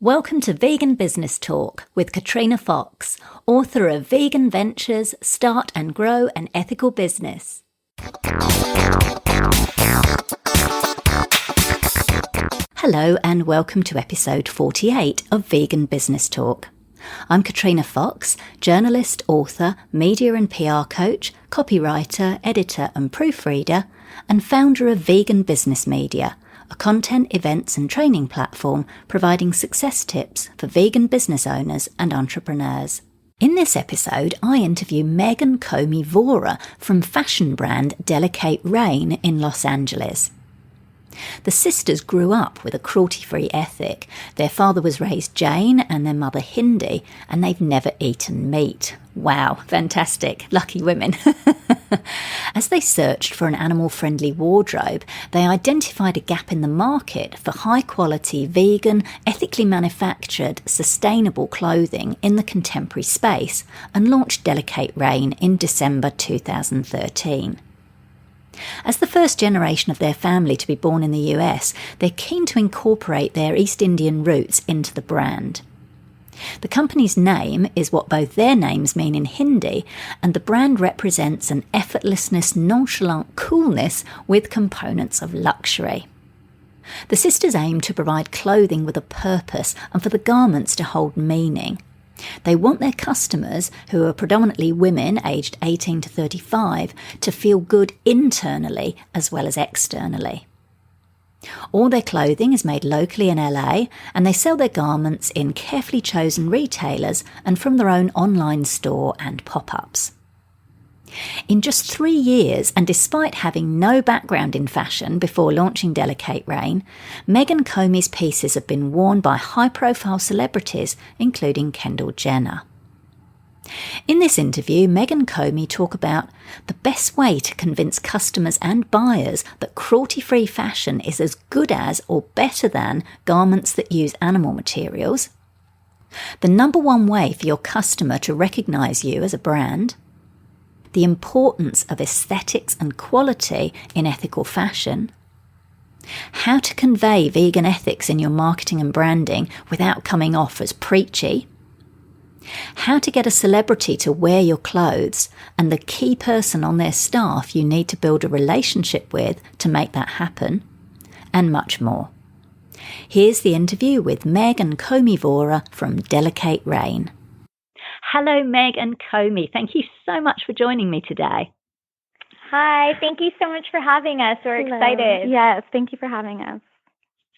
Welcome to Vegan Business Talk with Katrina Fox, author of Vegan Ventures, Start and Grow an Ethical Business. Hello and welcome to episode 48 of Vegan Business Talk. I'm Katrina Fox, journalist, author, media and PR coach, copywriter, editor and proofreader, and founder of Vegan Business Media, a content, events and training platform providing success tips for vegan business owners and entrepreneurs. In this episode, I interview Meg and Komie Vora from fashion brand Delikate Rayne in Los Angeles. The sisters grew up with a cruelty-free ethic. Their father was raised Jain and their mother Hindi, and they've never eaten meat. Wow, fantastic. Lucky women. As they searched for an animal-friendly wardrobe, they identified a gap in the market for high-quality, vegan, ethically manufactured, sustainable clothing in the contemporary space and launched Delikate Rayne in December 2013. As the first generation of their family to be born in the US, they're keen to incorporate their East Indian roots into the brand. The company's name is what both their names mean in Hindi, and the brand represents an effortlessness, nonchalant coolness with components of luxury. The sisters aim to provide clothing with a purpose and for the garments to hold meaning. They want their customers, who are predominantly women aged 18 to 35, to feel good internally as well as externally. All their clothing is made locally in LA, and they sell their garments in carefully chosen retailers and from their own online store and pop-ups. In just 3 years, and despite having no background in fashion before launching Delikate Rayne, Meg and Komie's pieces have been worn by high-profile celebrities, including Kendall Jenner. In this interview, Meg and Komie talk about the best way to convince customers and buyers that cruelty-free fashion is as good as or better than garments that use animal materials, the number one way for your customer to recognise you as a brand, the importance of aesthetics and quality in ethical fashion, how to convey vegan ethics in your marketing and branding without coming off as preachy, how to get a celebrity to wear your clothes and the key person on their staff you need to build a relationship with to make that happen, and much more. Here's the interview with Meg and Komie Vora from Delikate Rayne. Hello, Meg and Komie. Thank you so much for joining me today. Hi, thank you so much for having us. We're excited. Yes, thank you for having us.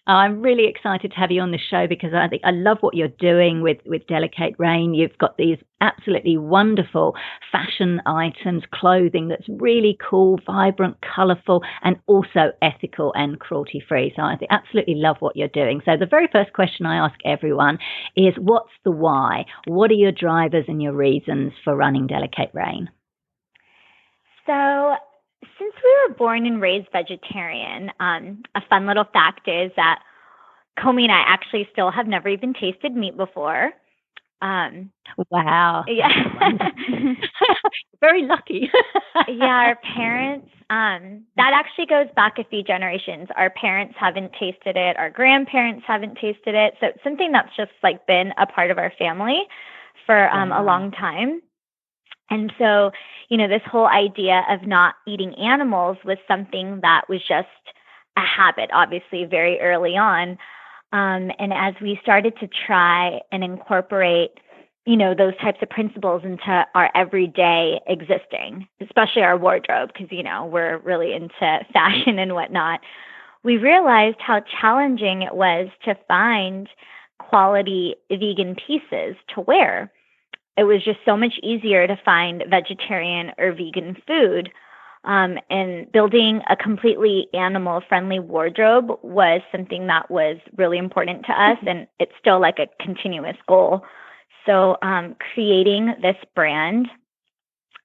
I'm really excited to have you on the show because I love what you're doing with Delikate Rayne. You've got these absolutely wonderful fashion items, clothing that's really cool, vibrant, colourful, and also ethical and cruelty-free. So I absolutely love what you're doing. So the very first question I ask everyone is, what's the why? What are your drivers and your reasons for running Delikate Rayne? So since we were born and raised vegetarian, a fun little fact is that Komie and I actually still have never even tasted meat before. Wow. Yeah. Very lucky. Yeah, our parents, that actually goes back a few generations. Our parents haven't tasted it. Our grandparents haven't tasted it. So it's something that's just like been a part of our family for a long time. And so, this whole idea of not eating animals was something that was just a habit, obviously, very early on. And as we started to try and incorporate, those types of principles into our everyday existing, especially our wardrobe, because, we're really into fashion and whatnot, we realized how challenging it was to find quality vegan pieces to wear. It was just so much easier to find vegetarian or vegan food. And building a completely animal-friendly wardrobe was something that was really important to us, and it's still like a continuous goal. So creating this brand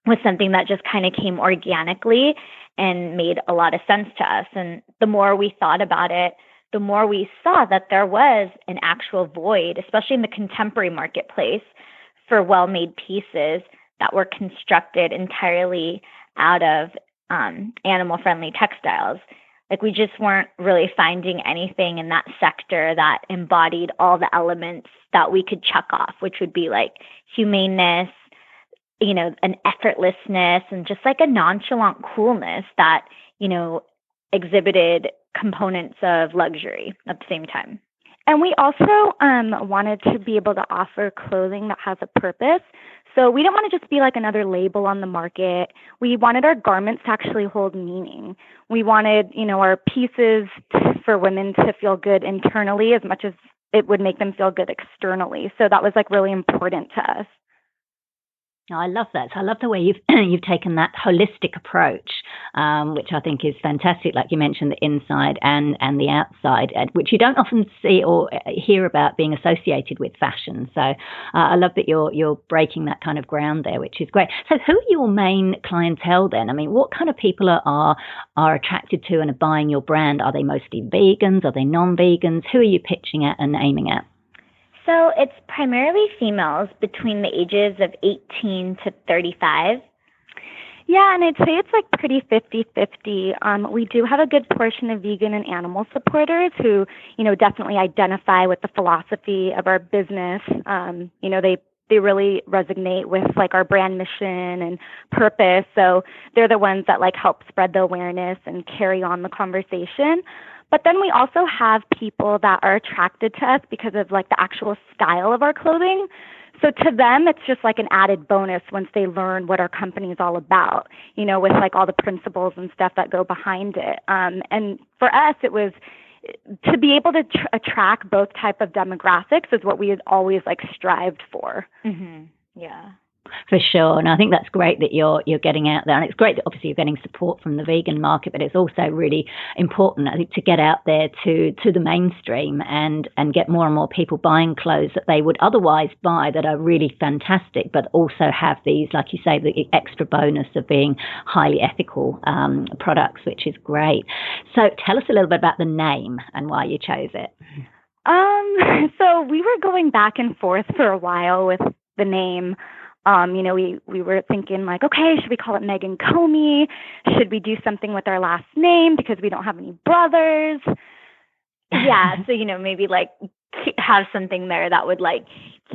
was something that just kind of came organically and made a lot of sense to us. And the more we thought about it, the more we saw that there was an actual void, especially in the contemporary marketplace, for well-made pieces that were constructed entirely out of animal-friendly textiles. Like we just weren't really finding anything in that sector that embodied all the elements that we could check off, which would be like humaneness, an effortlessness, and just like a nonchalant coolness that, exhibited components of luxury at the same time. And we also wanted to be able to offer clothing that has a purpose. So we didn't want to just be like another label on the market. We wanted our garments to actually hold meaning. We wanted, our pieces for women to feel good internally as much as it would make them feel good externally. So that was like really important to us. Oh, I love that. So I love the way you've taken that holistic approach, which I think is fantastic. Like you mentioned, the inside and the outside, which you don't often see or hear about being associated with fashion. So I love that you're breaking that kind of ground there, which is great. So who are your main clientele then? I mean, what kind of people are attracted to and are buying your brand? Are they mostly vegans? Are they non-vegans? Who are you pitching at and aiming at? So it's primarily females between the ages of 18 to 35. Yeah, and I'd say it's like pretty 50-50. We do have a good portion of vegan and animal supporters who, definitely identify with the philosophy of our business. They really resonate with like our brand mission and purpose. So they're the ones that like help spread the awareness and carry on the conversation. But then we also have people that are attracted to us because of like the actual style of our clothing. So to them, it's just like an added bonus once they learn what our company is all about, with like all the principles and stuff that go behind it. And for us, it was to be able to attract both type of demographics is what we had always like strived for. Mm-hmm. Yeah. For sure. And I think that's great that you're getting out there. And it's great that obviously you're getting support from the vegan market, but it's also really important, I think, to get out there to the mainstream and get more and more people buying clothes that they would otherwise buy that are really fantastic, but also have these, like you say, the extra bonus of being highly ethical products, which is great. So tell us a little bit about the name and why you chose it. So we were going back and forth for a while with the name. We were thinking like, okay, should we call it Meg and Komie? Should we do something with our last name because we don't have any brothers? Yeah, so, maybe like have something there that would like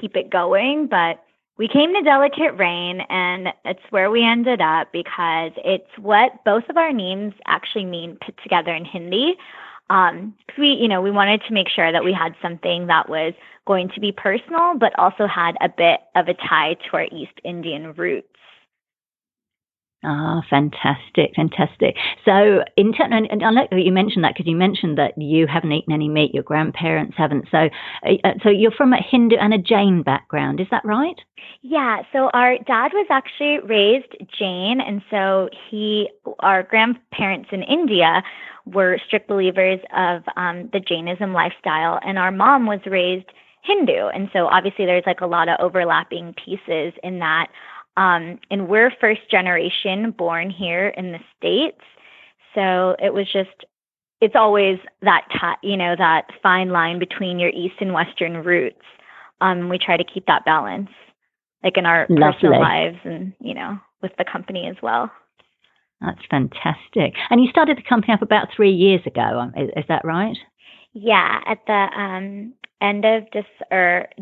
keep it going. But we came to Delikate Rayne, and it's where we ended up because it's what both of our names actually mean put together in Hindi. We wanted to make sure that we had something that was going to be personal, but also had a bit of a tie to our East Indian roots. Ah, fantastic. So, and I like that you mentioned that because you mentioned that you haven't eaten any meat, your grandparents haven't. So you're from a Hindu and a Jain background, is that right? Yeah. So our dad was actually raised Jain, and so our grandparents in India were strict believers of the Jainism lifestyle, and our mom was raised Hindu, and so obviously there's like a lot of overlapping pieces in that. And we're first generation born here in the States. So it's always that, that fine line between your East and Western roots. We try to keep that balance, like in our personal lives and, with the company as well. That's fantastic. And you started the company up about 3 years ago. Is that right? Yeah, at the end of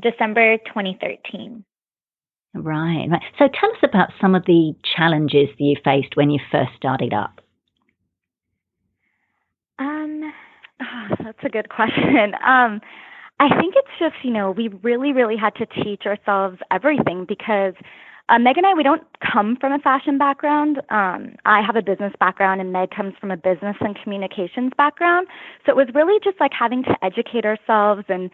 December 2013. Right. So tell us about some of the challenges that you faced when you first started up. That's a good question. I think it's just, we really, really had to teach ourselves everything because Meg and I, we don't come from a fashion background. I have a business background and Meg comes from a business and communications background. So it was really just like having to educate ourselves and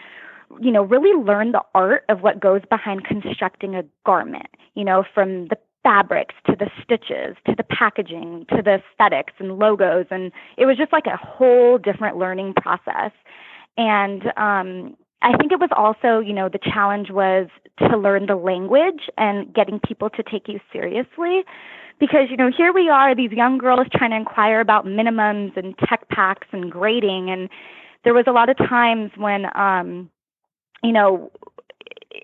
really learn the art of what goes behind constructing a garment, from the fabrics to the stitches to the packaging to the aesthetics and logos. And it was just like a whole different learning process. And I think it was also, the challenge was to learn the language and getting people to take you seriously. Because, here we are, these young girls trying to inquire about minimums and tech packs and grading. And there was a lot of times when,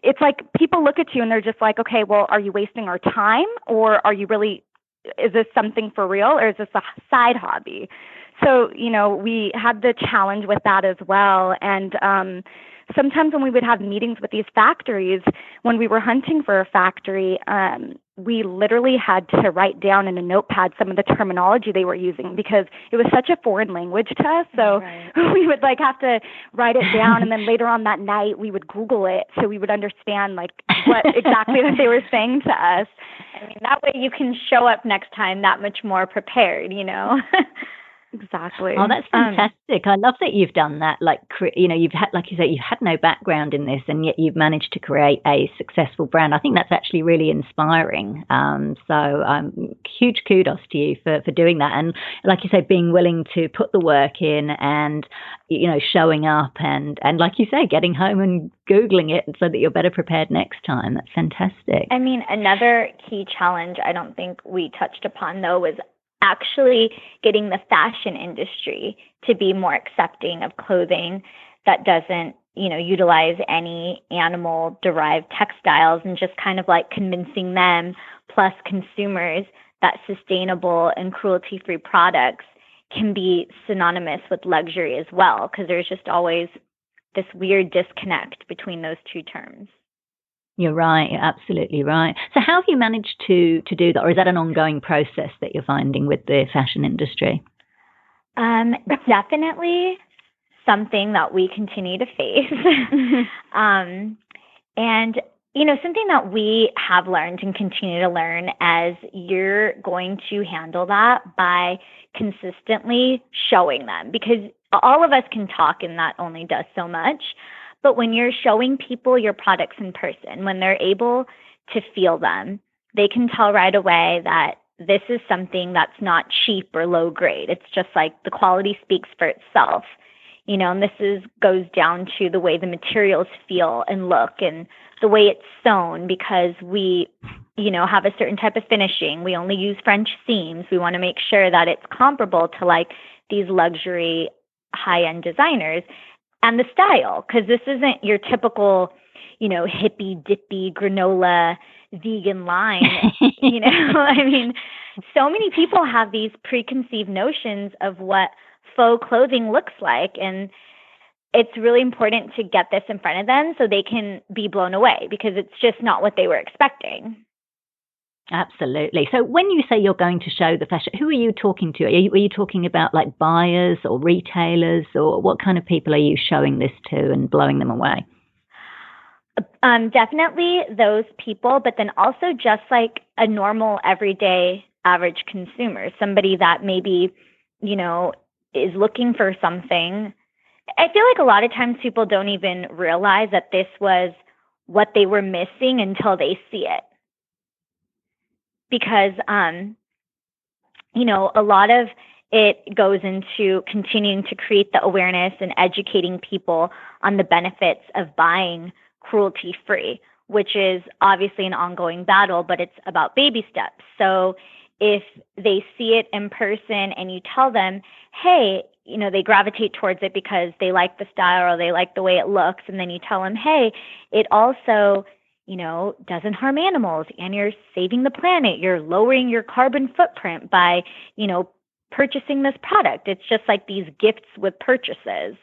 it's like people look at you and they're just like, okay, well, are you wasting our time, or is this something for real, or is this a side hobby? So, we had the challenge with that as well. And sometimes when we would have meetings with these factories, when we were hunting for a factory, we literally had to write down in a notepad some of the terminology they were using because it was such a foreign language to us. So we would have to write it down, and then later on that night we would Google it so we would understand what exactly that they were saying to us. I mean, that way you can show up next time that much more prepared, Exactly. Oh, that's fantastic. I love that you've done that. You've had, like you say, you had no background in this, and yet you've managed to create a successful brand. I think that's actually really inspiring. Huge kudos to you for doing that. And like you say, being willing to put the work in and, showing up and like you say, getting home and Googling it so that you're better prepared next time. That's fantastic. I mean, another key challenge I don't think we touched upon, though, was actually getting the fashion industry to be more accepting of clothing that doesn't, utilize any animal-derived textiles, and just kind of convincing them, plus consumers, that sustainable and cruelty-free products can be synonymous with luxury as well, because there's just always this weird disconnect between those two terms. You're right. You're absolutely right. So how have you managed to do that? Or is that an ongoing process that you're finding with the fashion industry? Definitely something that we continue to face. And, something that we have learned and continue to learn as you're going to handle that by consistently showing them, because all of us can talk and that only does so much. But when you're showing people your products in person, when they're able to feel them, they can tell right away that this is something that's not cheap or low grade. It's just the quality speaks for itself, and this goes down to the way the materials feel and look and the way it's sewn, because we, have a certain type of finishing. We only use French seams. We want to make sure that it's comparable to these luxury high-end designers. And the style, because this isn't your typical, hippy dippy granola vegan line. I mean, so many people have these preconceived notions of what faux clothing looks like. And it's really important to get this in front of them so they can be blown away, because it's just not what they were expecting. Absolutely. So when you say you're going to show the fashion, who are you talking to? Are you talking about buyers or retailers, or what kind of people are you showing this to and blowing them away? Definitely those people, but then also just a normal, everyday, average consumer, somebody that maybe, is looking for something. I feel a lot of times people don't even realize that this was what they were missing until they see it. Because, a lot of it goes into continuing to create the awareness and educating people on the benefits of buying cruelty-free, which is obviously an ongoing battle, but it's about baby steps. So if they see it in person and you tell them, hey, they gravitate towards it because they like the style or they like the way it looks, and then you tell them, hey, it also doesn't harm animals, and you're saving the planet. You're lowering your carbon footprint by, purchasing this product. It's just these gifts with purchases.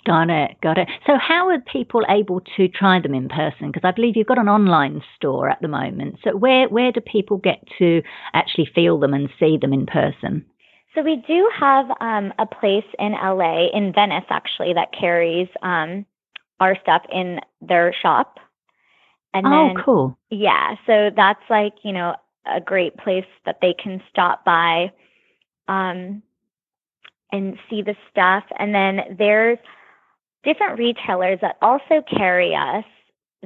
Got it. So how are people able to try them in person? Because I believe you've got an online store at the moment. So where do people get to actually feel them and see them in person? So we do have a place in LA, in Venice actually, that carries our stuff in their shop. And then, cool. Yeah, so that's a great place that they can stop by and see the stuff. And then there's different retailers that also carry us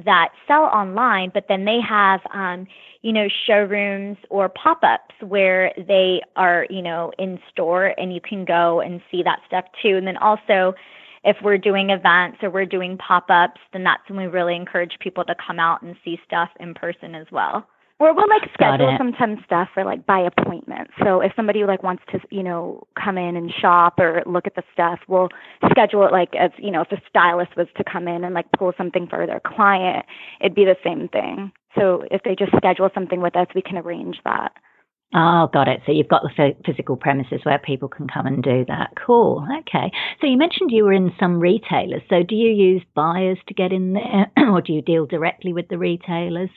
that sell online, but then they have, showrooms or pop-ups where they are, in store, and you can go and see that stuff too. And then also, if we're doing events or we're doing pop-ups, then that's when we really encourage people to come out and see stuff in person as well. Or we'll schedule sometimes stuff for by appointment. So if somebody wants to, come in and shop or look at the stuff, we'll schedule it as, if a stylist was to come in and pull something for their client, it'd be the same thing. So if they just schedule something with us, we can arrange that. Oh, got it. So you've got the physical premises where people can come and do that. Cool. Okay. So you mentioned you were in some retailers. So do you use buyers to get in there or do you deal directly with the retailers?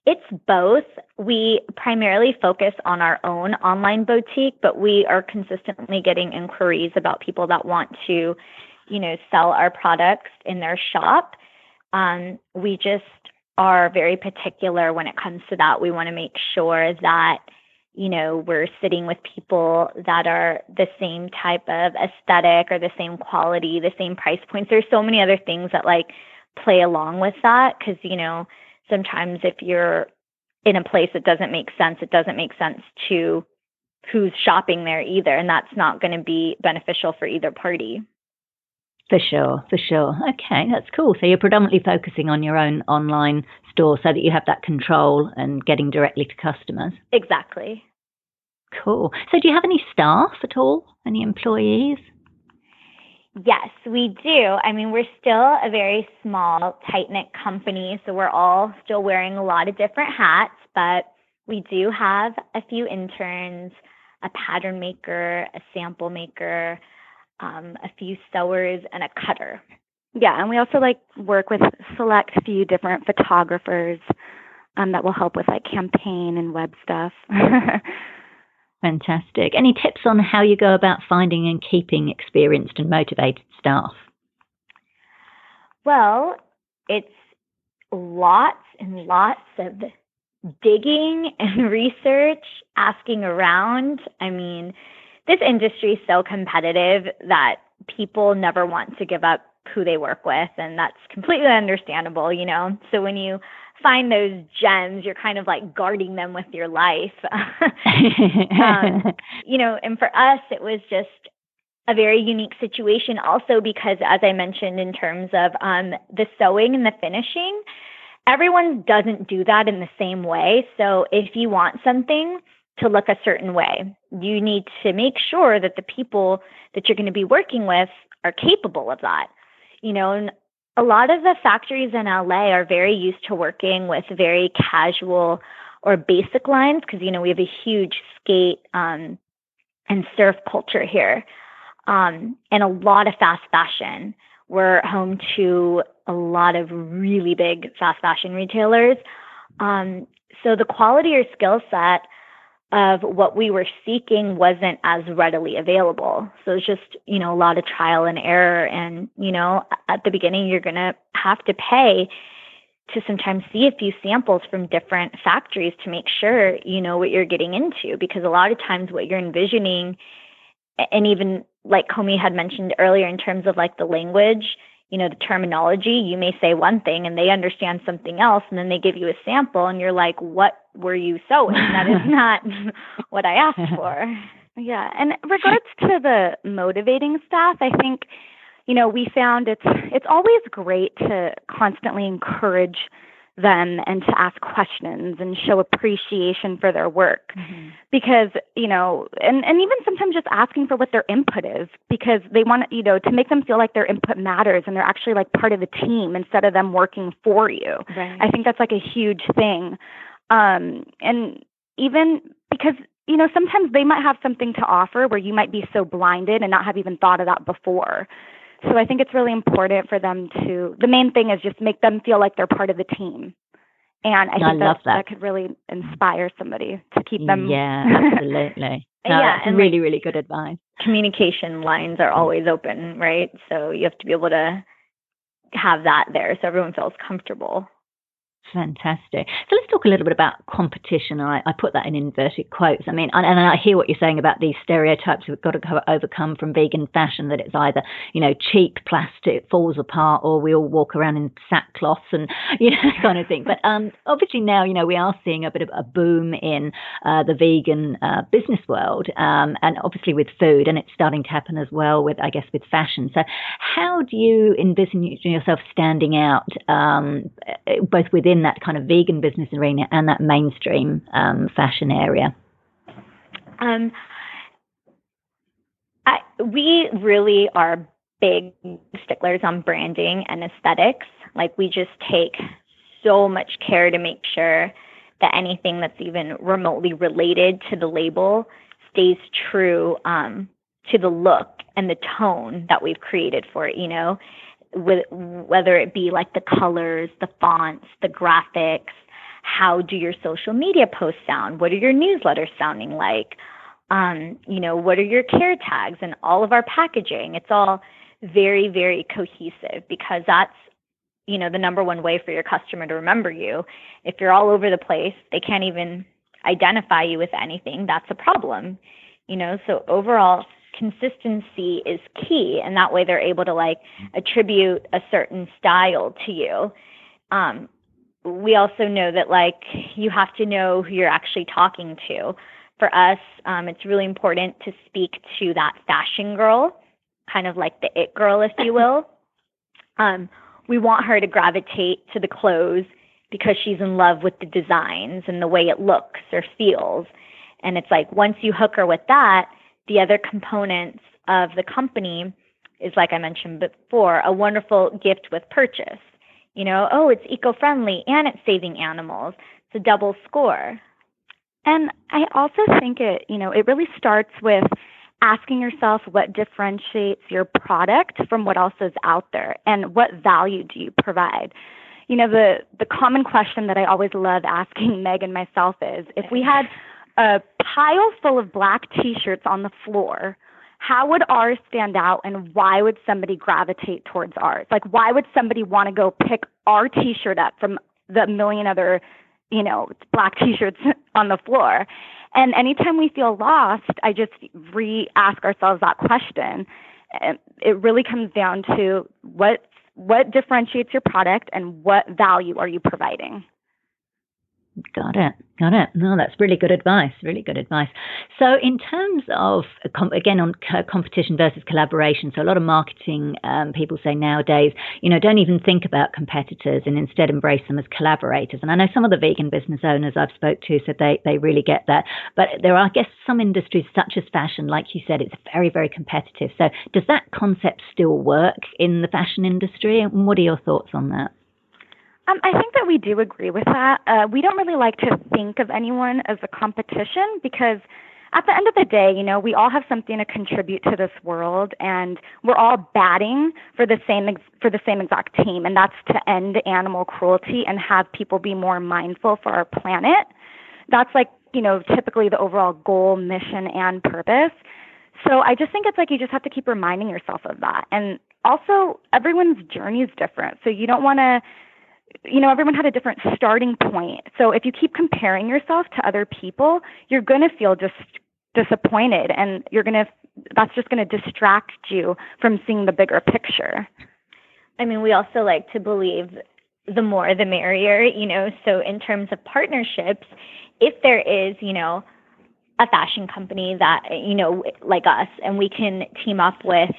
It's both. We primarily focus on our own online boutique, but we are consistently getting inquiries about people that want to, sell our products in their shop. We just are very particular when it comes to that. We want to make sure that, we're sitting with people that are the same type of aesthetic or the same quality, the same price points. There's so many other things that play along with that because, sometimes if you're in a place that doesn't make sense, it doesn't make sense to who's shopping there either. And that's not going to be beneficial for either party. For sure. Okay, that's cool. So you're predominantly focusing on your own online store so that you have that control and getting directly to customers. Exactly. Cool. So do you have any staff at all? Any employees? Yes, we do. I mean, we're still a very small, tight-knit company, so we're all still wearing a lot of different hats, but we do have a few interns, a pattern maker, a sample maker, a few sewers, and a cutter. Yeah, and we also work with select few different photographers that will help with campaign and web stuff. Fantastic. Any tips on how you go about finding and keeping experienced and motivated staff? Well, it's lots and lots of digging and research, asking around. I mean, this industry is so competitive that people never want to give up who they work with, and that's completely understandable, So when you find those gems, you're kind of guarding them with your life. And for us, it was just a very unique situation also because, as I mentioned, in terms of the sewing and the finishing, everyone doesn't do that in the same way. So if you want something to look a certain way, you need to make sure that the people that you're going to be working with are capable of that. And a lot of the factories in LA are very used to working with very casual or basic lines because, we have a huge skate and surf culture here and a lot of fast fashion. We're home to a lot of really big fast fashion retailers. So the quality or skill set of what we were seeking wasn't as readily available. So it's just, a lot of trial and error. And, at the beginning, you're going to have to pay to sometimes see a few samples from different factories to make sure you know what you're getting into. Because a lot of times what you're envisioning, and even like Komie had mentioned earlier in terms of the language, the terminology, you may say one thing and they understand something else, and then they give you a sample and you're like, what were you sewing? That is not what I asked for. Yeah, and regards to the motivating staff, I think, we found it's always great to constantly encourage them and to ask questions and show appreciation for their work. Mm-hmm. Because, and even sometimes just asking for what their input is, because they want, to make them feel like their input matters and they're actually part of the team instead of them working for you. Right. I think that's a huge thing. And even because, sometimes they might have something to offer where you might be so blinded and not have even thought of that before. So I think it's really important for them the main thing is just make them feel like they're part of the team. And I think that could really inspire somebody to keep them. Yeah, absolutely. That's and really, really good advice. Communication lines are always open, right? So you have to be able to have that there so everyone feels comfortable. Fantastic. So let's talk a little bit about competition. I put that in inverted quotes. I mean, and I hear what you're saying about these stereotypes we've got to overcome from vegan fashion, that it's either, cheap plastic falls apart or we all walk around in sackcloths and, that kind of thing. But obviously now, we are seeing a bit of a boom in the vegan business world and obviously with food, and it's starting to happen as well with fashion. So how do you envision yourself standing out both within that kind of vegan business arena and that mainstream fashion area? We really are big sticklers on branding and aesthetics. We just take so much care to make sure that anything that's even remotely related to the label stays true to the look and the tone that we've created for it, whether it be like the colors, the fonts, the graphics, how do your social media posts sound? What are your newsletters sounding like? What are your care tags and all of our packaging? It's all very, very cohesive, because that's, the number one way for your customer to remember you. If you're all over the place, they can't even identify you with anything. That's a problem, so overall consistency is key. And that way they're able to attribute a certain style to you. We also know that you have to know who you're actually talking to. For us, it's really important to speak to that fashion girl, kind of like the it girl, if you will. We want her to gravitate to the clothes because she's in love with the designs and the way it looks or feels. And it's once you hook her with that, the other components of the company is, like I mentioned before, a wonderful gift with purchase. It's eco-friendly and it's saving animals. It's a double score. And I also think it really starts with asking yourself what differentiates your product from what else is out there, and what value do you provide. The common question that I always love asking Meg and myself is, if we had a pile full of black T-shirts on the floor, how would ours stand out, and why would somebody gravitate towards ours? Why would somebody want to go pick our T-shirt up from the million other, black T-shirts on the floor? And anytime we feel lost, I just re-ask ourselves that question. It really comes down to what differentiates your product and what value are you providing. Got it. No, that's really good advice. So in terms of, again, on competition versus collaboration, so a lot of marketing people say nowadays, don't even think about competitors and instead embrace them as collaborators. And I know some of the vegan business owners I've spoke to said they really get that. But there are, I guess, some industries such as fashion, like you said, it's very, very competitive. So does that concept still work in the fashion industry? And what are your thoughts on that? I think that we do agree with that. We don't really like to think of anyone as a competition, because at the end of the day, we all have something to contribute to this world, and we're all batting for the same exact team, and that's to end animal cruelty and have people be more mindful for our planet. That's typically the overall goal, mission, and purpose. So I just think it's you just have to keep reminding yourself of that. And also, everyone's journey is different, so you don't want to. Everyone had a different starting point. So if you keep comparing yourself to other people, you're going to feel just disappointed, and that's just going to distract you from seeing the bigger picture. I mean, we also like to believe the more the merrier, so in terms of partnerships, if there is, a fashion company that, like us, and we can team up with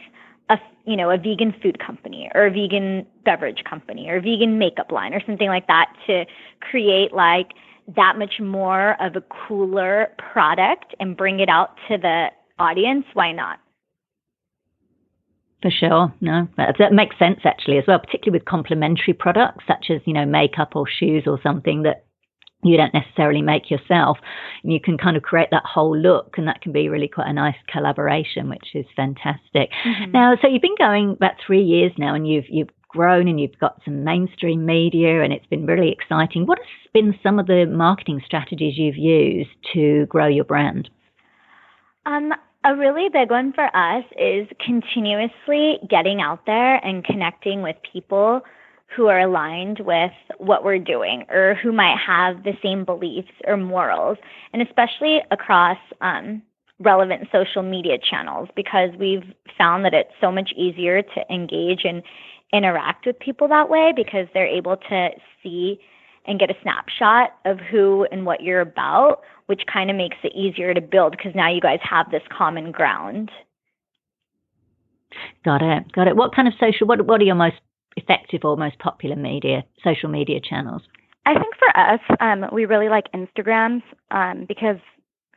a vegan food company or a vegan beverage company or a vegan makeup line or something like that to create that much more of a cooler product and bring it out to the audience, why not? For sure. No, that makes sense actually as well, particularly with complementary products such as, makeup or shoes or something that you don't necessarily make yourself. And you can kind of create that whole look, and that can be really quite a nice collaboration, which is fantastic. Mm-hmm. Now, so you've been going about 3 years now, and you've grown and you've got some mainstream media, and it's been really exciting. What has been some of the marketing strategies you've used to grow your brand? A really big one for us is continuously getting out there and connecting with people who are aligned with what we're doing or who might have the same beliefs or morals, and especially across relevant social media channels, because we've found that it's so much easier to engage and interact with people that way, because they're able to see and get a snapshot of who and what you're about, which kind of makes it easier to build, because now you guys have this common ground. Got it. What kind of what are your most effective or most popular social media channels? I think for us, we really like Instagrams, because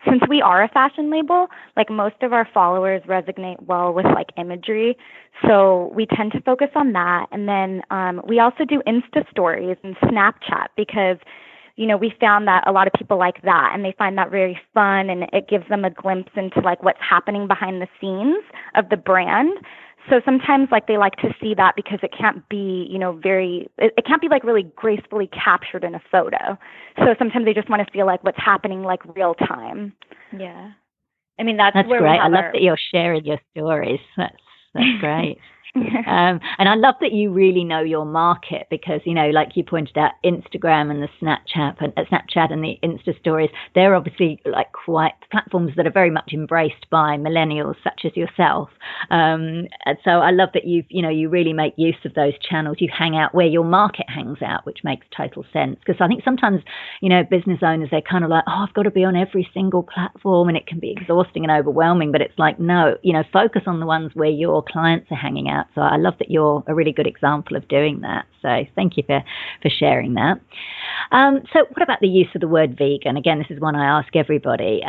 since we are a fashion label, most of our followers resonate well with imagery. So we tend to focus on that. And then we also do Insta stories and Snapchat, because we found that a lot of people like that, and they find that very fun, and it gives them a glimpse into like what's happening behind the scenes of the brand. So sometimes like they like to see that because it can't be, it can't be like really gracefully captured in a photo. So sometimes they just want to feel like what's happening like real time. Yeah. I mean, that's where great. we have I love that you're sharing your stories. That's great. And I love that you really know your market because, like you pointed out, Instagram and the Snapchat and the Insta stories, they're obviously like quite platforms that are very much embraced by millennials such as yourself. And so I love that you really make use of those channels. You hang out where your market hangs out, which makes total sense. Because I think sometimes, business owners, they're kind of like, oh, I've got to be on every single platform, and it can be exhausting and overwhelming. But it's like, no, focus on the ones where your clients are hanging out. So I love that you're a really good example of doing that. So thank you for sharing that. So what about the use of the word vegan? Again, this is one I ask everybody.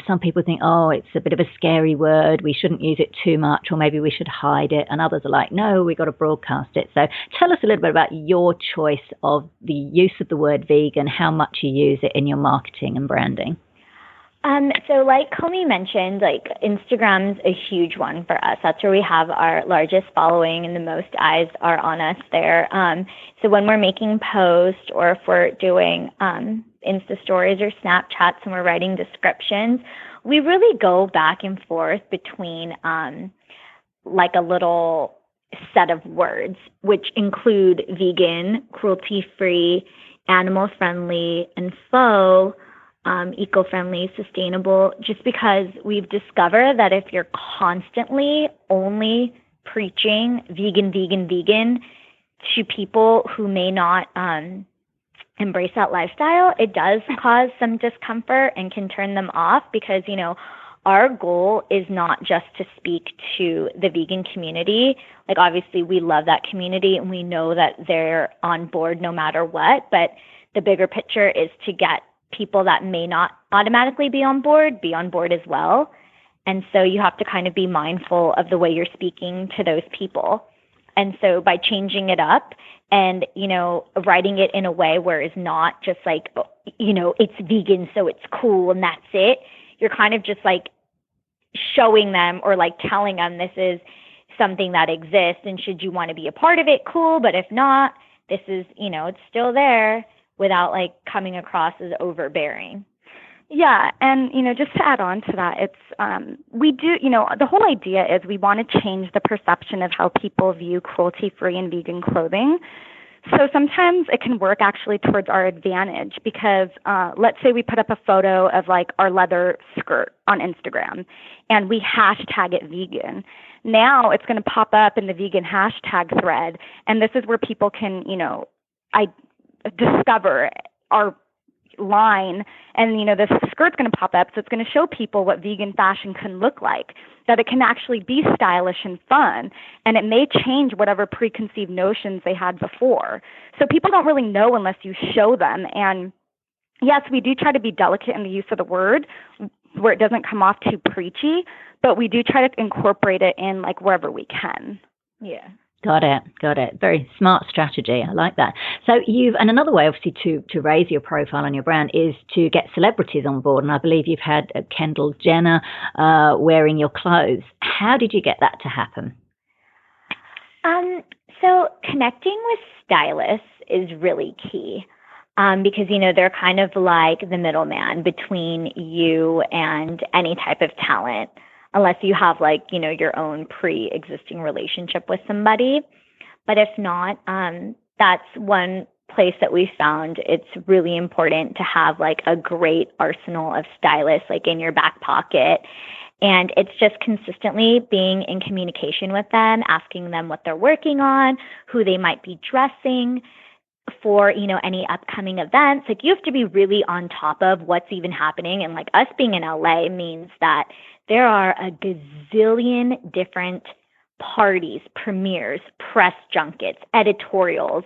Some people think, oh, it's a bit of a scary word. We shouldn't use it too much, or maybe we should hide it. And others are like, no, we've got to broadcast it. So tell us a little bit about your choice of the use of the word vegan, how much you use it in your marketing and branding. So like Komie mentioned, like Instagram's a huge one for us. That's where we have our largest following and the most eyes are on us there. So when we're making posts or if we're doing Insta stories or Snapchats and we're writing descriptions, we really go back and forth between like a little set of words, which include vegan, cruelty-free, animal-friendly, and faux, eco-friendly, sustainable, just because we've discovered that if you're constantly only preaching vegan, vegan, vegan to people who may not embrace that lifestyle, it does cause some discomfort and can turn them off because, our goal is not just to speak to the vegan community. Like, obviously, we love that community and we know that they're on board no matter what, but the bigger picture is to get people that may not automatically be on board as well. And so you have to kind of be mindful of the way you're speaking to those people. And so by changing it up and, writing it in a way where it's not just like, it's vegan, so it's cool and that's it. You're kind of just like showing them or like telling them this is something that exists and should you want to be a part of it, cool. But if not, this is, it's still there, without like coming across as overbearing. Yeah, and just to add on to that, it's we do, the whole idea is we want to change the perception of how people view cruelty-free and vegan clothing. So sometimes it can work actually towards our advantage because let's say we put up a photo of like our leather skirt on Instagram and we hashtag it vegan. Now it's going to pop up in the vegan hashtag thread, and this is where people can, discover our line, and this skirt's going to pop up, so it's going to show people what vegan fashion can look like, that it can actually be stylish and fun, and it may change whatever preconceived notions they had before. So people don't really know unless you show them. And yes, we do try to be delicate in the use of the word where it doesn't come off too preachy, but we do try to incorporate it in like wherever we can. Yeah. Got it. Very smart strategy. I like that. So and another way obviously to raise your profile on your brand is to get celebrities on board. And I believe you've had Kendall Jenner wearing your clothes. How did you get that to happen? So connecting with stylists is really key. Because, they're kind of like the middleman between you and any type of talent, unless you have like, your own pre-existing relationship with somebody. But if not, that's one place that we found it's really important to have like a great arsenal of stylists like in your back pocket. And it's just consistently being in communication with them, asking them what they're working on, who they might be dressing for, any upcoming events. Like, you have to be really on top of what's even happening. And like, us being in LA means that there are a gazillion different parties, premieres, press junkets, editorials,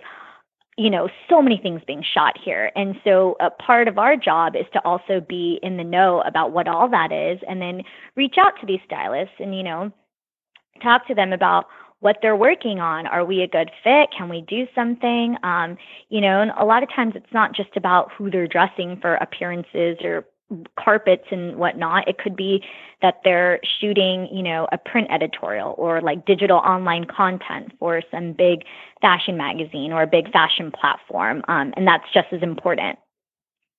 so many things being shot here. And so a part of our job is to also be in the know about what all that is, and then reach out to these stylists and, talk to them about what they're working on. Are we a good fit? Can we do something? You know, and a lot of times it's not just about who they're dressing for appearances or carpets and whatnot. It could be that they're shooting, you know, a print editorial or like digital online content for some big fashion magazine or a big fashion platform. And that's just as important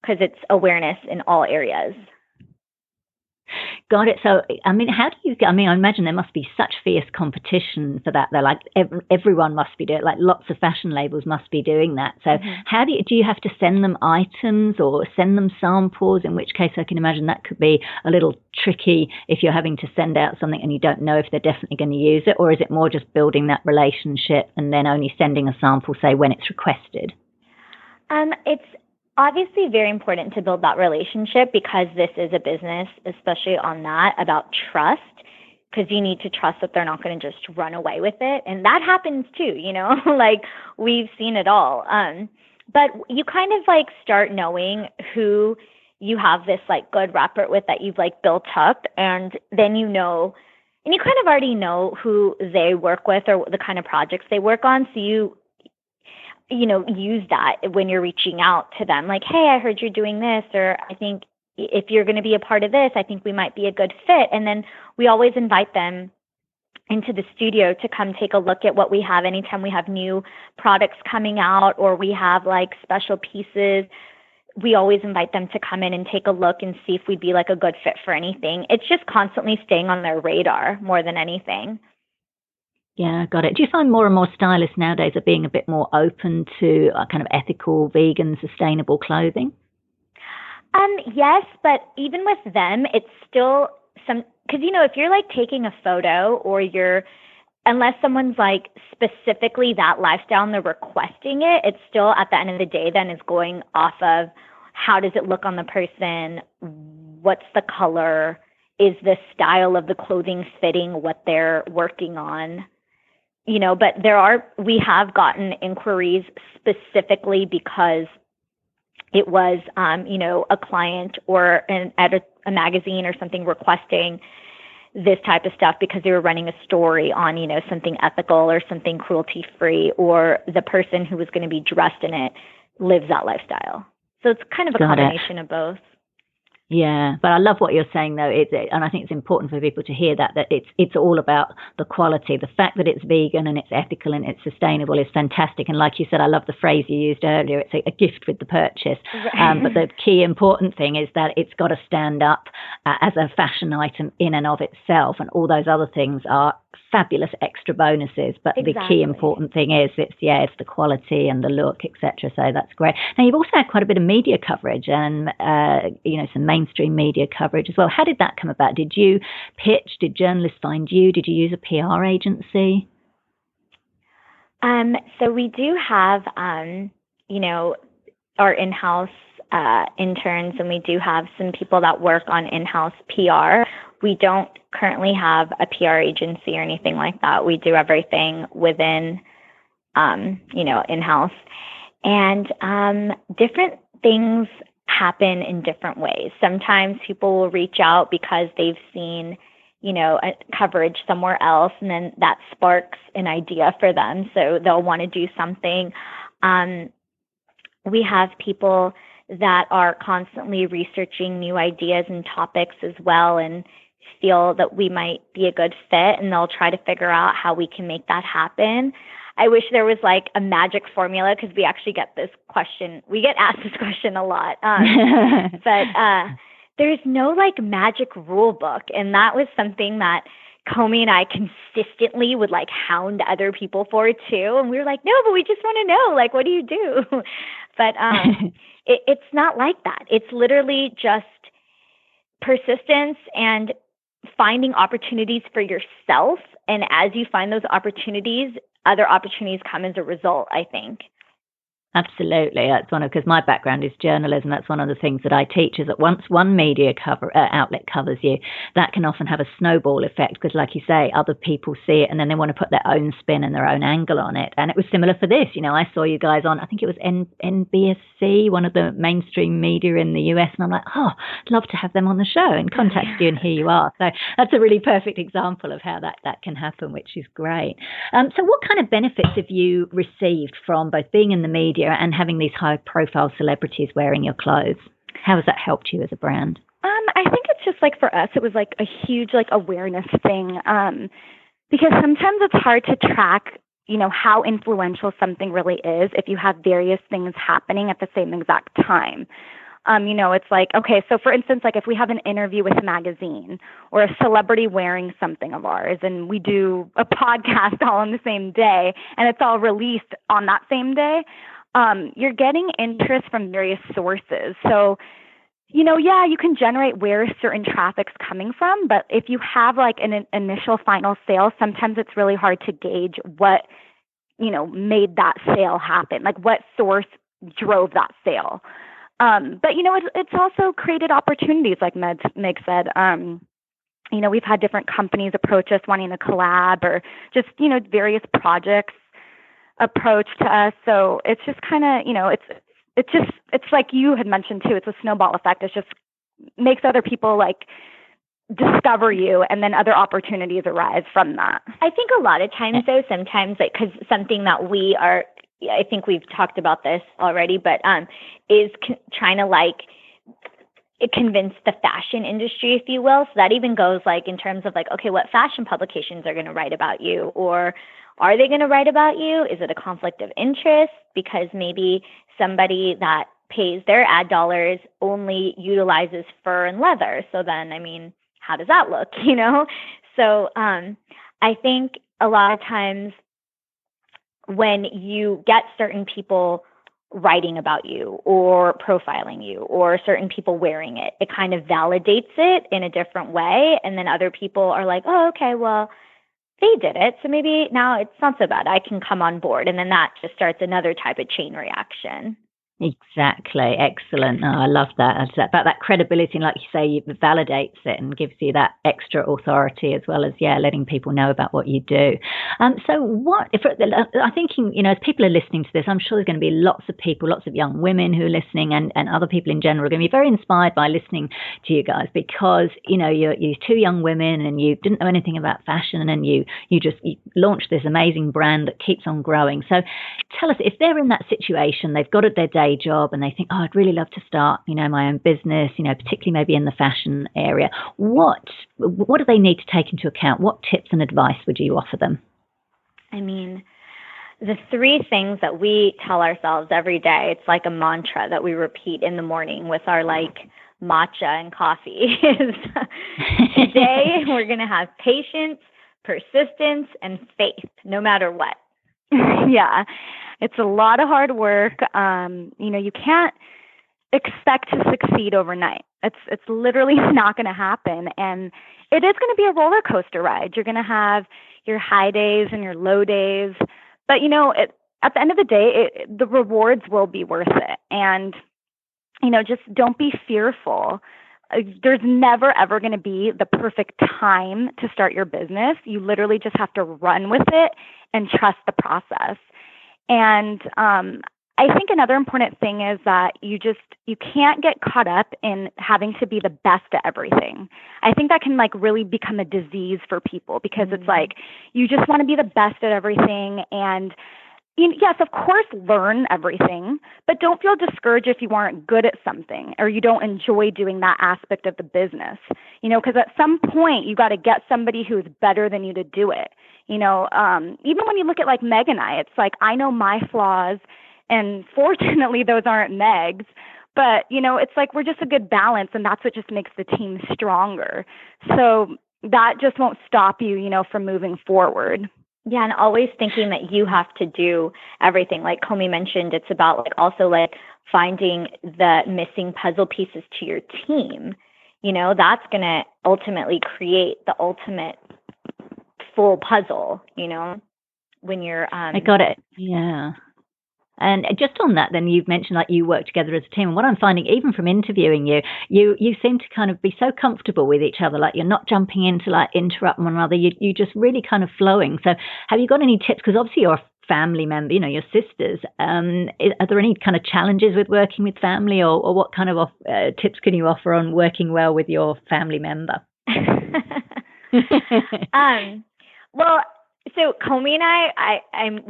because it's awareness in all areas. Got it. So, I mean, I imagine there must be such fierce competition for that. They're like, everyone must be doing it. Like lots of fashion labels must be doing that. So how do you have to send them items or send them samples? In which case I can imagine that could be a little tricky if you're having to send out something and you don't know if they're definitely going to use it, or is it more just building that relationship and then only sending a sample, say, when it's requested? It's obviously very important to build that relationship because this is a business, especially on that, about trust, because you need to trust that they're not going to just run away with it. And that happens too, you know, like we've seen it all. But you kind of like start knowing who you have this like good rapport with that you've like built up, and then you know, and you kind of already know who they work with or the kind of projects they work on. So you know, use that when you're reaching out to them. Like, hey, I heard you're doing this, or I think if you're going to be a part of this, I think we might be a good fit. And then we always invite them into the studio to come take a look at what we have anytime we have new products coming out or we have like special pieces. We always invite them to come in and take a look and see if we'd be like a good fit for anything. It's just constantly staying on their radar more than anything. Yeah, got it. Do you find more and more stylists nowadays are being a bit more open to kind of ethical, vegan, sustainable clothing? Yes, but even with them, it's still because, you know, if you're like taking a photo or unless someone's like specifically that lifestyle and they're requesting it, it's still at the end of the day then is going off of how does it look on the person? What's the color? Is the style of the clothing fitting what they're working on? You know, but we have gotten inquiries specifically because it was, you know, a client or a magazine or something requesting this type of stuff because they were running a story on, you know, something ethical or something cruelty free, or the person who was going to be dressed in it lives that lifestyle. So it's kind of a combination of both. Yeah, but I love what you're saying, though, and I think it's important for people to hear that it's all about the quality. The fact that it's vegan and it's ethical and it's sustainable is fantastic. And like you said, I love the phrase you used earlier, it's a gift with the purchase. Right. But the key important thing is that it's got to stand up as a fashion item in and of itself, and all those other things are fabulous extra bonuses, but the key important thing is it's the quality and the look, etc. So that's great. Now you've also had quite a bit of media coverage and you know, some mainstream media coverage as well. How did that come about? Did you pitch? Did journalists find you? Did you use a PR agency? So we do have you know, our in-house interns, and we do have some people that work on in-house PR. We don't currently have a PR agency or anything like that. We do everything within, you know, in-house. And different things happen in different ways. Sometimes people will reach out because they've seen, you know, a coverage somewhere else, and then that sparks an idea for them. So they'll want to do something. We have people that are constantly researching new ideas and topics as well and feel that we might be a good fit, and they'll try to figure out how we can make that happen. I wish there was like a magic formula, because we actually get this question. We get asked this question a lot. But there's no like magic rule book. And that was something that Komie and I consistently would like hound other people for too. And we were like, no, but we just want to know, like, what do you do? But it's not like that. It's literally just persistence and finding opportunities for yourself. And as you find those opportunities, other opportunities come as a result, I think. Absolutely. That's because my background is journalism. That's one of the things that I teach is that once one media outlet covers you, that can often have a snowball effect because, like you say, other people see it and then they want to put their own spin and their own angle on it. And it was similar for this. I saw you guys on, I think it was NBSC, one of the mainstream media in the US. And I'm like, I'd love to have them on the show and contact you. And here you are. So that's a really perfect example of how that can happen, which is great. So what kind of benefits have you received from both being in the media and having these high-profile celebrities wearing your clothes? How has that helped you as a brand? I think it's just like for us, it was like a huge like awareness thing because sometimes it's hard to track, how influential something really is if you have various things happening at the same exact time. It's like, okay, so for instance, like if we have an interview with a magazine or a celebrity wearing something of ours and we do a podcast all on the same day and it's all released on that same day, you're getting interest from various sources. So, you can generate where certain traffic's coming from, but if you have like an initial final sale, sometimes it's really hard to gauge what, made that sale happen, like what source drove that sale. But, it's also created opportunities, like Meg said. We've had different companies approach us wanting to collab or just, various projects approach to us. So it's just kind of, it's like you had mentioned too, it's a snowball effect. It just makes other people like discover you and then other opportunities arise from that. I think a lot of times though, sometimes like, cause something that I think we've talked about this already, but is trying to like convince the fashion industry, if you will. So that even goes like in terms of like, okay, what fashion publications are going to write about you, or are they going to write about you? Is it a conflict of interest because maybe somebody that pays their ad dollars only utilizes fur and leather? So then, how does that look? So I think a lot of times when you get certain people writing about you or profiling you or certain people wearing it, it kind of validates it in a different way. And then other people are like, oh, okay, well, they did it, so maybe now it's not so bad. I can come on board. And then that just starts another type of chain reaction. Exactly. Excellent. Oh, I love that. It's about that credibility, and like you say, it validates it and gives you that extra authority as well as, letting people know about what you do. So what, I'm thinking, as people are listening to this, I'm sure there's going to be lots of people, lots of young women who are listening and other people in general are going to be very inspired by listening to you guys because, you're two young women and you didn't know anything about fashion and you launched this amazing brand that keeps on growing. So tell us, if they're in that situation, they've got their day job and they think, I'd really love to start, my own business, particularly maybe in the fashion area. What do they need to take into account? What tips and advice would you offer them? The three things that we tell ourselves every day, it's like a mantra that we repeat in the morning with our like matcha and coffee is today we're going to have patience, persistence, and faith, no matter what. Yeah. It's a lot of hard work. You can't expect to succeed overnight. It's literally not going to happen. And it is going to be a roller coaster ride. You're going to have your high days and your low days. But, at the end of the day, the rewards will be worth it. And, just don't be fearful. There's never, ever going to be the perfect time to start your business. You literally just have to run with it and trust the process. And I think another important thing is that you can't get caught up in having to be the best at everything. I think that can like really become a disease for people because it's like you just want to be the best at everything. And yes, of course, learn everything, but don't feel discouraged if you aren't good at something or you don't enjoy doing that aspect of the business, because at some point you got to get somebody who's better than you to do it. Even when you look at like Meg and I, it's like, I know my flaws and fortunately those aren't Meg's, but it's like, we're just a good balance and that's what just makes the team stronger. So that just won't stop you, from moving forward. Yeah. And always thinking that you have to do everything. Like Komie mentioned, it's about like also like finding the missing puzzle pieces to your team. That's going to ultimately create the ultimate full puzzle, when you're I got it. Yeah. And just on that, then you've mentioned like you work together as a team. And what I'm finding, even from interviewing you, you seem to kind of be so comfortable with each other. Like you're not jumping in to like interrupt one another. You just really kind of flowing. So have you got any tips? Because obviously you're a family member, you know, your sisters. Are there any kind of challenges with working with family, or what kind of tips can you offer on working well with your family member? Well, so Komie and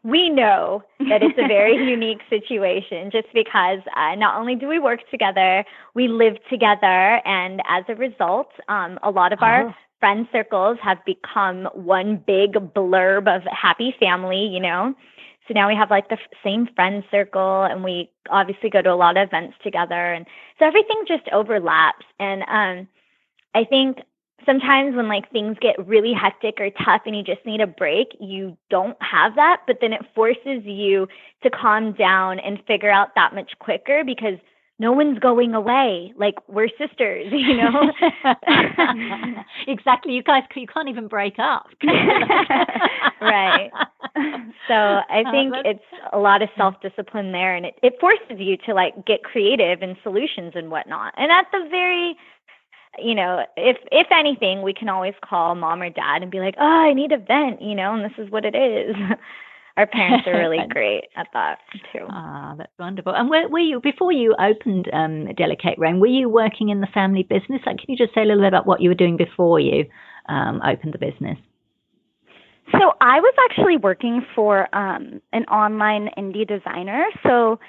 we know that it's a very unique situation just because not only do we work together, we live together. And as a result, a lot of our friend circles have become one big blurb of happy family, you know. So now we have like the same friend circle, and we obviously go to a lot of events together. And so everything just overlaps. And I think sometimes when like things get really hectic or tough and you just need a break, you don't have that, but then it forces you to calm down and figure out that much quicker because no one's going away. Like we're sisters, you know? Exactly. You can't even break up. Right. So I think it's a lot of self-discipline there, and it forces you to like get creative and solutions and whatnot. And at the very, you know, if anything, we can always call mom or dad and be like, oh, I need a vent, you know, and this is what it is. Our parents are really great at that too. Ah, that's wonderful. And were you, before you opened Delikate Rayne, were you working in the family business? Like, can you just say a little bit about what you were doing before you opened the business? So I was actually working for an online indie designer. So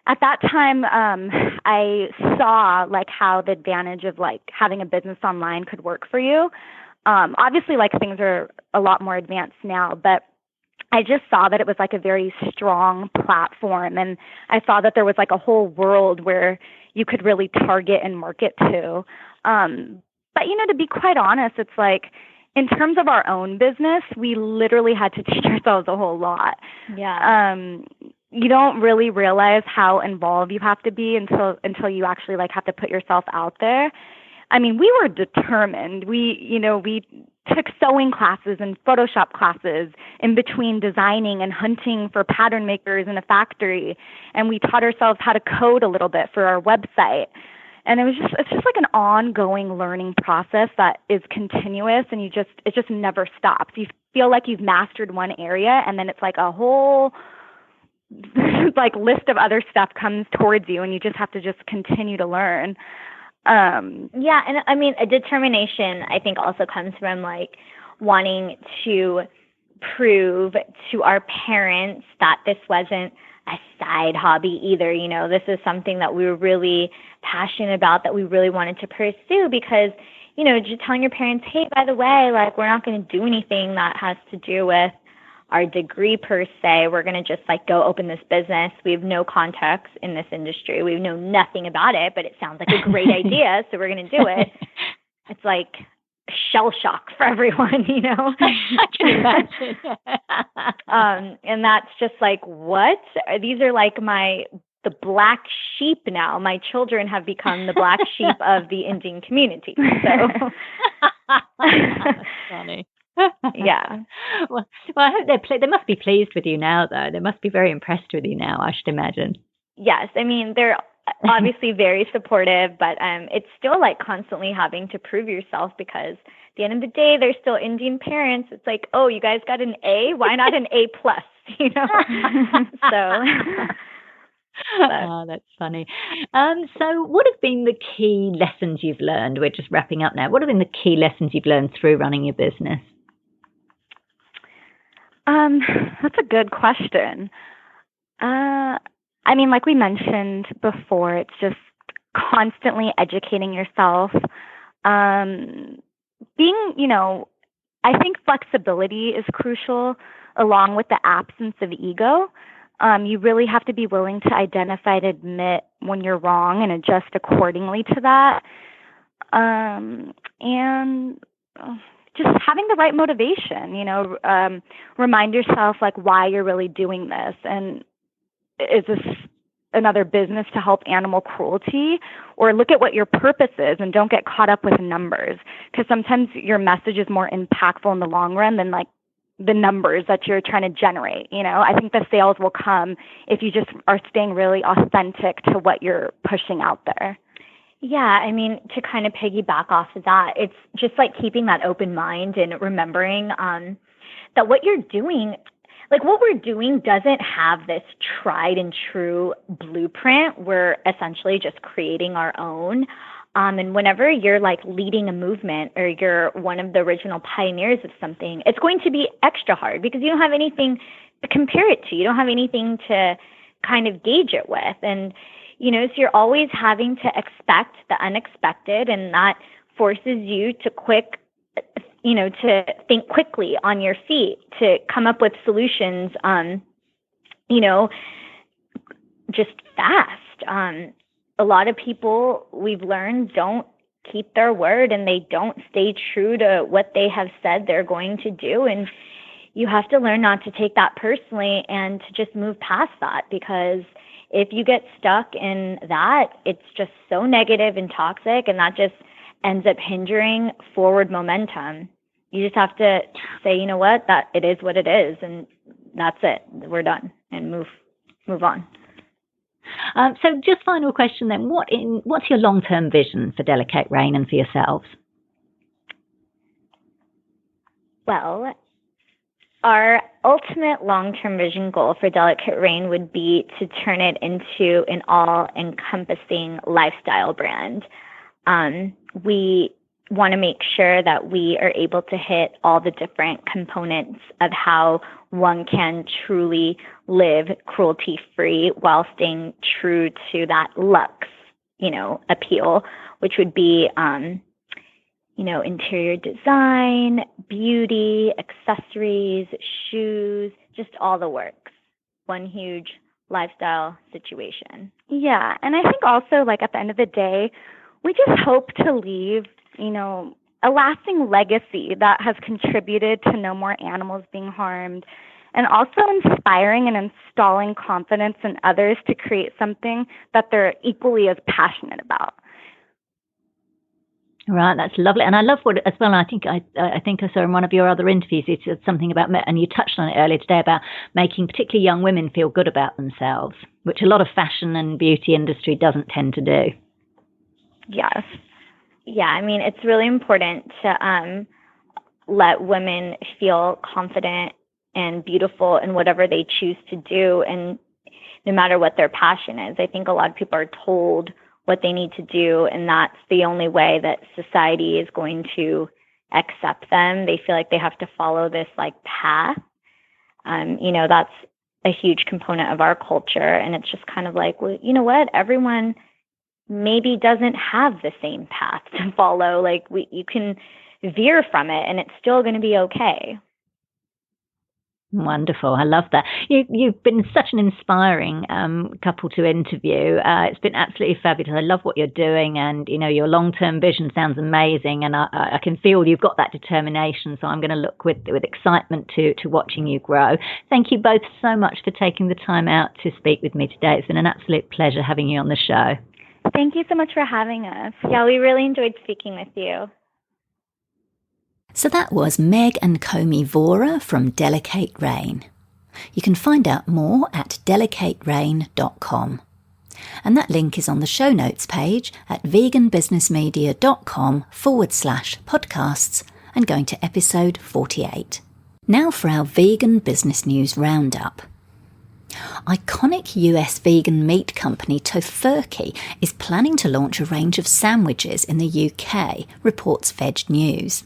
at that time, I saw like how the advantage of like having a business online could work for you. Obviously, like things are a lot more advanced now, but I just saw that it was like a very strong platform, and I saw that there was like a whole world where you could really target and market to. But, you know, to be quite honest, it's like in terms of our own business, we literally had to teach ourselves a whole lot. Yeah. You don't really realize how involved you have to be until you actually like have to put yourself out there. I mean, we were determined. We took sewing classes and Photoshop classes in between designing and hunting for pattern makers in a factory. And we taught ourselves how to code a little bit for our website. And it's just like an ongoing learning process that is continuous, and it just never stops. You feel like you've mastered one area, and then it's like a whole like list of other stuff comes towards you, and you just have to just continue to learn. Yeah, and I mean, a determination I think also comes from like wanting to prove to our parents that this wasn't a side hobby either. You know, this is something that we were really passionate about, that we really wanted to pursue, because, you know, just telling your parents, hey, by the way, like we're not going to do anything that has to do with our degree per se. We're going to just like go open this business. We have no context in this industry. We know nothing about it, but it sounds like a great idea, so we're going to do it. It's like shell shock for everyone, you know? I can imagine. And that's just like, what? These are like the black sheep now. My children have become the black sheep of the Indian community. So that's funny. Yeah. Well, I hope they must be pleased with you now, though. They must be very impressed with you now, I should imagine. Yes. I mean, they're obviously very supportive, but it's still like constantly having to prove yourself, because at the end of the day, they're still Indian parents. It's like, oh, you guys got an A? Why not an A+? You know? So... Oh, that's funny. So what have been the key lessons you've learned? We're just wrapping up now. What have been the key lessons you've learned through running your business? That's a good question. I mean, like we mentioned before, it's just constantly educating yourself. Being, you know, I think flexibility is crucial, along with the absence of ego. You really have to be willing to identify and admit when you're wrong and adjust accordingly to that. And just having the right motivation, you know, remind yourself like why you're really doing this. And is this another business to help animal cruelty? Or look at what your purpose is and don't get caught up with numbers, because sometimes your message is more impactful in the long run than like the numbers that you're trying to generate. I think the sales will come if you just are staying really authentic to what you're pushing out there. Yeah, I mean, to kind of piggyback off of that, it's just like keeping that open mind and remembering that what you're doing, like what we're doing doesn't have this tried and true blueprint. We're essentially just creating our own. And whenever you're like leading a movement or you're one of the original pioneers of something, it's going to be extra hard because you don't have anything to compare it to. You don't have anything to kind of gauge it with. And, so you're always having to expect the unexpected, and that forces you to to think quickly on your feet, to come up with solutions, just fast. A lot of people we've learned don't keep their word, and they don't stay true to what they have said they're going to do. And you have to learn not to take that personally and to just move past that, because if you get stuck in that, it's just so negative and toxic, and that just ends up hindering forward momentum. You just have to say, you know what, that it is what it is, and that's it. We're done, and move on. So just final question then, what's your long-term vision for Delikate Rayne and for yourselves? Well, our ultimate long-term vision goal for Delikate Rayne would be to turn it into an all-encompassing lifestyle brand. We want to make sure that we are able to hit all the different components of how one can truly live cruelty-free while staying true to that luxe, appeal, which would be, interior design, beauty, accessories, shoes, just all the works. One huge lifestyle situation. Yeah, and I think also, like, at the end of the day, we just hope to leave, a lasting legacy that has contributed to no more animals being harmed, and also inspiring and installing confidence in others to create something that they're equally as passionate about. Right, that's lovely. And I love what, as well, I think I saw in one of your other interviews, you said something about, and you touched on it earlier today, about making particularly young women feel good about themselves, which a lot of fashion and beauty industry doesn't tend to do. Yes. Yeah, I mean, it's really important to let women feel confident and beautiful in whatever they choose to do, and no matter what their passion is. I think a lot of people are told what they need to do, and that's the only way that society is going to accept them. They feel like they have to follow this path. That's a huge component of our culture, and it's just kind of like, well, you know what? Everyone maybe doesn't have the same path to follow. You can veer from it, and it's still going to be okay. Wonderful. I love that. You've been such an inspiring couple to interview. It's been absolutely fabulous. I love what you're doing, and your long-term vision sounds amazing, and I can feel you've got that determination, so I'm going to look with excitement to watching you grow. Thank you both so much for taking the time out to speak with me today. It's been an absolute pleasure having you on the show. Thank you so much for having us. Yeah, we really enjoyed speaking with you. So that was Meg and Komie Vora from Delikate Rayne. You can find out more at delikaterayne.com. And that link is on the show notes page at veganbusinessmedia.com/podcasts and going to episode 48. Now for our vegan business news roundup. Iconic US vegan meat company Tofurky is planning to launch a range of sandwiches in the UK, reports Veg News.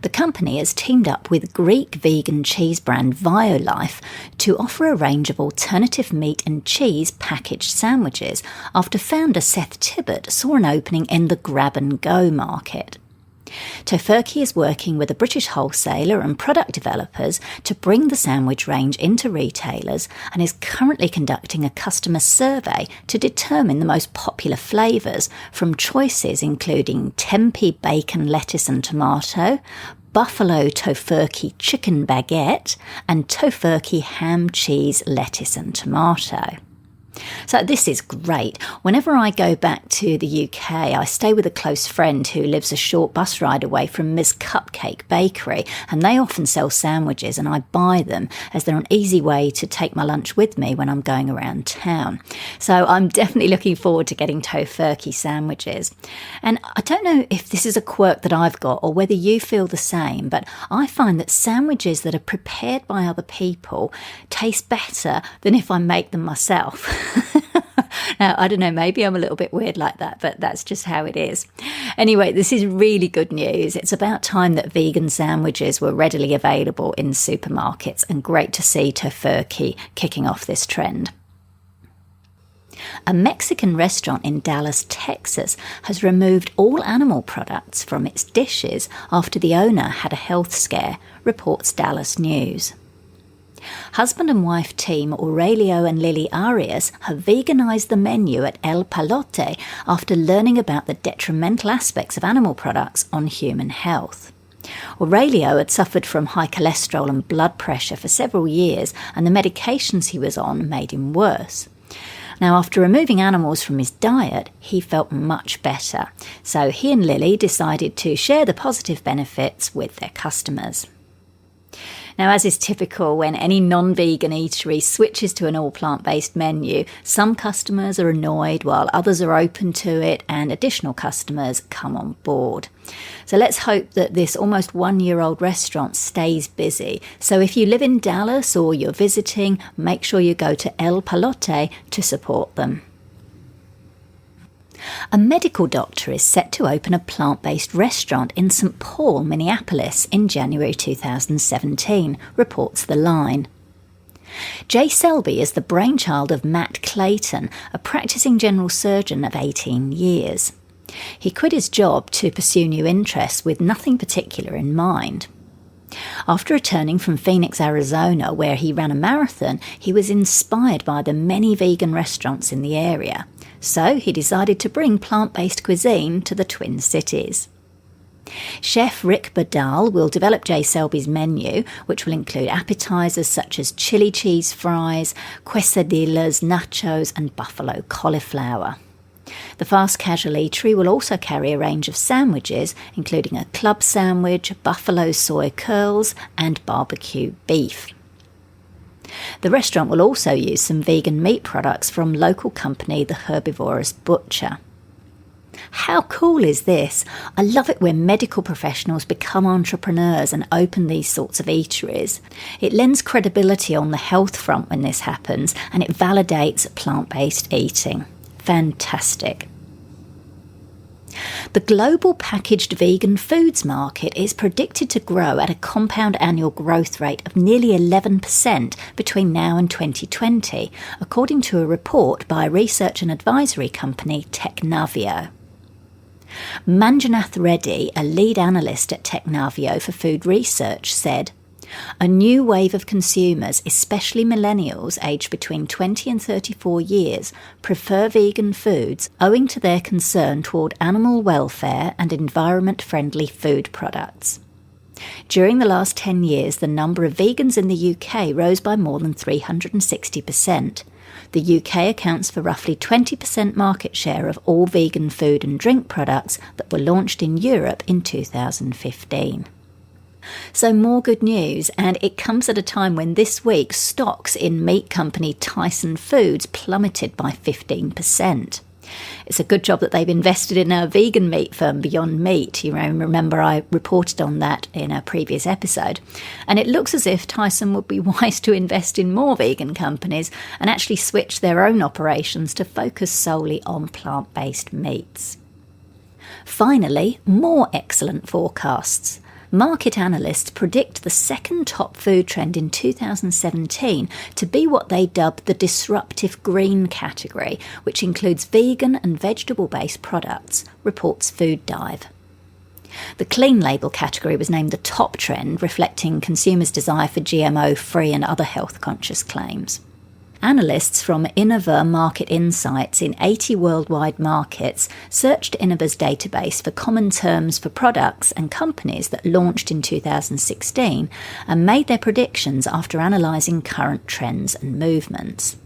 The company has teamed up with Greek vegan cheese brand Violife to offer a range of alternative meat and cheese packaged sandwiches after founder Seth Tibbott saw an opening in the grab-and-go market. Tofurky is working with a British wholesaler and product developers to bring the sandwich range into retailers and is currently conducting a customer survey to determine the most popular flavours, from choices including tempeh bacon, lettuce and tomato, buffalo tofurky chicken baguette and tofurky ham, cheese, lettuce and tomato. So this is great. Whenever I go back to the UK, I stay with a close friend who lives a short bus ride away from Ms. Cupcake Bakery, and they often sell sandwiches, and I buy them as they're an easy way to take my lunch with me when I'm going around town. So I'm definitely looking forward to getting tofurkey sandwiches. And I don't know if this is a quirk that I've got or whether you feel the same, but I find that sandwiches that are prepared by other people taste better than if I make them myself. Now, I don't know, maybe I'm a little bit weird like that, but that's just how it is. Anyway, this is really good news. It's about time that vegan sandwiches were readily available in supermarkets, and great to see tofurkey kicking off this trend. A Mexican restaurant in Dallas, Texas, has removed all animal products from its dishes after the owner had a health scare, reports Dallas News. Husband and wife team Aurelio and Lily Arias have veganised the menu at El Palote after learning about the detrimental aspects of animal products on human health. Aurelio had suffered from high cholesterol and blood pressure for several years, and the medications he was on made him worse. Now, after removing animals from his diet, he felt much better, so he and Lily decided to share the positive benefits with their customers. Now, as is typical when any non-vegan eatery switches to an all-plant-based menu, some customers are annoyed while others are open to it and additional customers come on board. So let's hope that this almost one-year-old restaurant stays busy. So if you live in Dallas or you're visiting, make sure you go to El Palote to support them. A medical doctor is set to open a plant-based restaurant in St. Paul, Minneapolis in January 2017, reports The Line. Jay Selby is the brainchild of Matt Clayton, a practicing general surgeon of 18 years. He quit his job to pursue new interests with nothing particular in mind. After returning from Phoenix, Arizona, where he ran a marathon, he was inspired by the many vegan restaurants in the area. So he decided to bring plant-based cuisine to the Twin Cities. Chef Rick Badal will develop Jay Selby's menu, which will include appetizers such as chili cheese fries, quesadillas, nachos and buffalo cauliflower. The fast casual eatery will also carry a range of sandwiches, including a club sandwich, buffalo soy curls and barbecue beef. The restaurant will also use some vegan meat products from local company The Herbivorous Butcher. How cool is this? I love it when medical professionals become entrepreneurs and open these sorts of eateries. It lends credibility on the health front when this happens, and it validates plant-based eating. Fantastic. The global packaged vegan foods market is predicted to grow at a compound annual growth rate of nearly 11% between now and 2020, according to a report by research and advisory company Technavio. Manjunath Reddy, a lead analyst at Technavio for food research, said, "A new wave of consumers, especially millennials aged between 20 and 34 years, prefer vegan foods owing to their concern toward animal welfare and environment-friendly food products." During the last 10 years, the number of vegans in the UK rose by more than 360%. The UK accounts for roughly 20% market share of all vegan food and drink products that were launched in Europe in 2015. So more good news, and it comes at a time when this week stocks in meat company Tyson Foods plummeted by 15%. It's a good job that they've invested in a vegan meat firm, Beyond Meat. You remember I reported on that in a previous episode. And it looks as if Tyson would be wise to invest in more vegan companies and actually switch their own operations to focus solely on plant-based meats. Finally, more excellent forecasts. Market analysts predict the second top food trend in 2017 to be what they dub the disruptive green category, which includes vegan and vegetable-based products, reports Food Dive. The clean label category was named the top trend, reflecting consumers' desire for GMO-free and other health-conscious claims. Analysts from Innova Market Insights in 80 worldwide markets searched Innova's database for common terms for products and companies that launched in 2016 and made their predictions after analysing current trends and movements.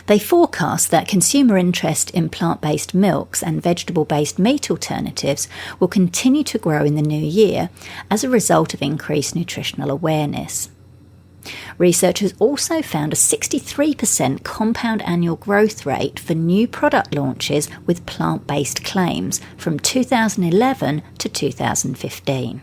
They forecast that consumer interest in plant-based milks and vegetable-based meat alternatives will continue to grow in the new year as a result of increased nutritional awareness. Researchers also found a 63% compound annual growth rate for new product launches with plant-based claims from 2011 to 2015.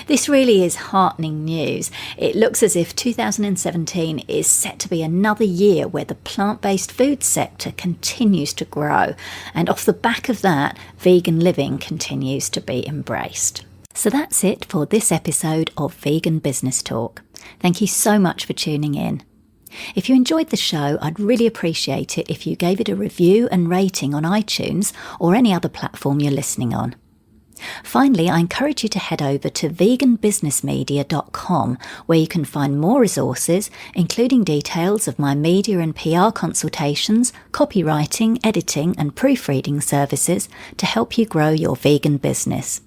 This really is heartening news. It looks as if 2017 is set to be another year where the plant-based food sector continues to grow, and off the back of that, vegan living continues to be embraced. So that's it for this episode of Vegan Business Talk. Thank you so much for tuning in. If you enjoyed the show, I'd really appreciate it if you gave it a review and rating on iTunes or any other platform you're listening on. Finally, I encourage you to head over to veganbusinessmedia.com, where you can find more resources, including details of my media and PR consultations, copywriting, editing and proofreading services to help you grow your vegan business.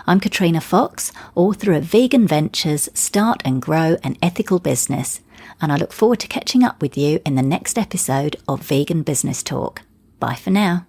I'm Katrina Fox, author of Vegan Ventures, Start and Grow an Ethical Business, and I look forward to catching up with you in the next episode of Vegan Business Talk. Bye for now.